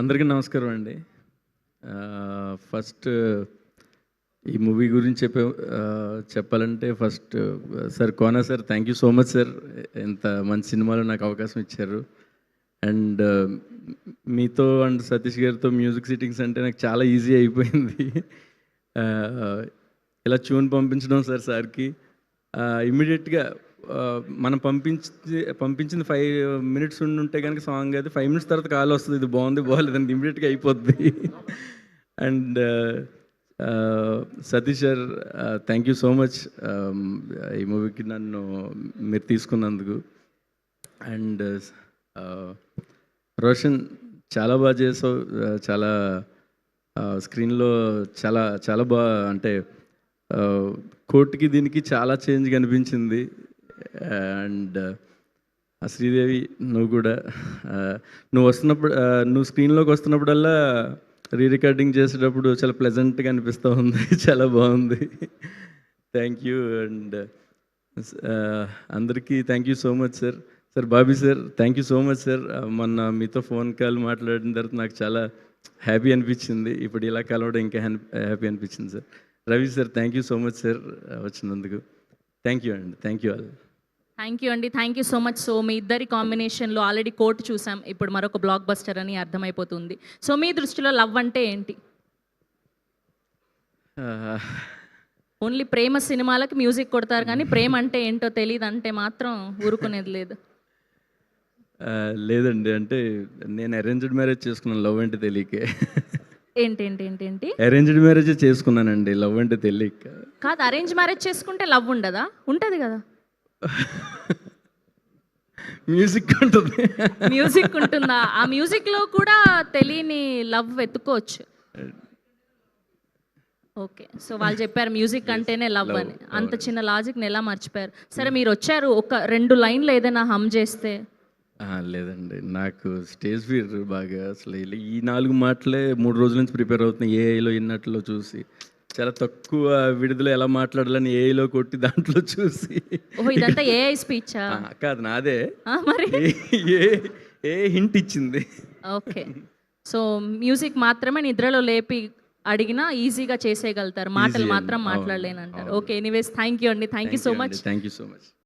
అందరికీ నమస్కారం అండి. ఫస్ట్ ఈ మూవీ గురించి చెప్పాలంటే first sir Kona sir thank you so much sir. ఇంత మంచి సినిమాలో నాకు అవకాశం ఇచ్చారు. అండ్ మీతో అండ్ సతీష్ గారితో మ్యూజిక్ సిట్టింగ్స్ అంటే నాకు చాలా ఈజీ అయిపోయింది. ఇలా ట్యూన్ పంపించడం సార్కి ఇమ్మీడియట్గా మనం పంపించింది 5 minutes ఉంటే కనుక సాంగ్ అది 5 minutes తర్వాత కాల్ వస్తుంది, ఇది బాగుంది బాగాలేదండి, ఇమ్మీడియట్గా అయిపోద్ది. And Satish sir thank you so much ఈ మూవీకి నన్ను మీరు తీసుకున్నందుకు. అండ్ రోషన్ చాలా బాగా చేసావు, చాలా స్క్రీన్లో చాలా చాలా బాగా, అంటే కోర్టుకి దీనికి చాలా చేంజ్ కనిపించింది. అండ్ శ్రీదేవి నువ్వు కూడా నువ్వు స్క్రీన్లోకి వస్తున్నప్పుడల్లా రికార్డింగ్ చేసేటప్పుడు చాలా ప్లెజెంట్గా అనిపిస్తూ ఉంది. చాలా బాగుంది. Thank you. అండ్ అందరికీ thank you so much sir. Bobby sir thank you so much sir. మొన్న మీతో ఫోన్ కాల్ మాట్లాడిన తర్వాత నాకు చాలా హ్యాపీ అనిపించింది. ఇప్పుడు ఇలా కలవడం ఇంకా హ్యాపీ అనిపించింది sir. Ravi sir thank you so much sir వచ్చినందుకు. థ్యాంక్ యూ అండి. Thank you all. Thank you అండి. Thank you so much. So మీ ఇద్దరి కాంబినేషన్లో ఆల్రెడీ కోర్టు చూసాం, ఇప్పుడు మరొక బ్లాక్ బస్టర్ అని అర్థమైపోతుంది. సో మీ దృష్టిలో లవ్ అంటే ఏంటి? ఓన్లీ ప్రేమ సినిమాలకి మ్యూజిక్ కొడతారు కానీ ప్రేమ అంటే ఏంటో తెలియదు అంటే మాత్రం ఊరుకునేది లేదు. లేదండి, అంటే నేను అరేంజ్డ్ మ్యారేజ్ చేసుకున్నాను, లవ్ అంటే తెలియకే. ఏంటి అరేంజ్డ్ మ్యారేజ్ చేసుకున్నానండి, లవ్ అంటే తెలియక కాదు. అరేంజ్ మ్యారేజ్ చేసుకుంటే లవ్ ఉండదా? ఉంటుంది కదా. మ్యూజిక్ ఉంటుంది. మ్యూజిక్ ఉంటుందా? ఆ మ్యూజిక్లో కూడా తెలియని లవ్ వెతుక్కోవచ్చు. ఓకే, సో వాళ్ళు చెప్పారు మ్యూజిక్ అంటేనే లవ్ అని. అంత చిన్న లాజిక్ని ఎలా మర్చిపోయారు? సరే, మీరు వచ్చారు, ఒక 2 లైన్లు ఏదైనా హమ్ చేస్తే. లేదండి, నాకు స్టేజ్ ఫియర్ బాగా. అసలు ఈ 4 మాటలే 3 రోజుల నుంచి ప్రిపేర్ అవుతున్నాయి. ఏఐలో ఇన్నట్లో చూసి చాలా తక్కువ విడుదల ఎలా మాట్లాడాలని ఏఐలో కొట్టి దాంట్లో చూసి. ఇదంతా ఏఐ స్పీచా? కాదు, నాదే. మరి ఏ హింట్ ఇచ్చింది. ఓకే, సో మ్యూజిక్ మాత్రమే నిద్రలో లేపి అడిగినా ఈజీగా చేసేయగలుగుతారు, మాటలు మాత్రం మాట్లాడలేనంటారు. ఓకే, ఎనీవేస్ థ్యాంక్ యూ అండి. Thank you so much. Thank you so much.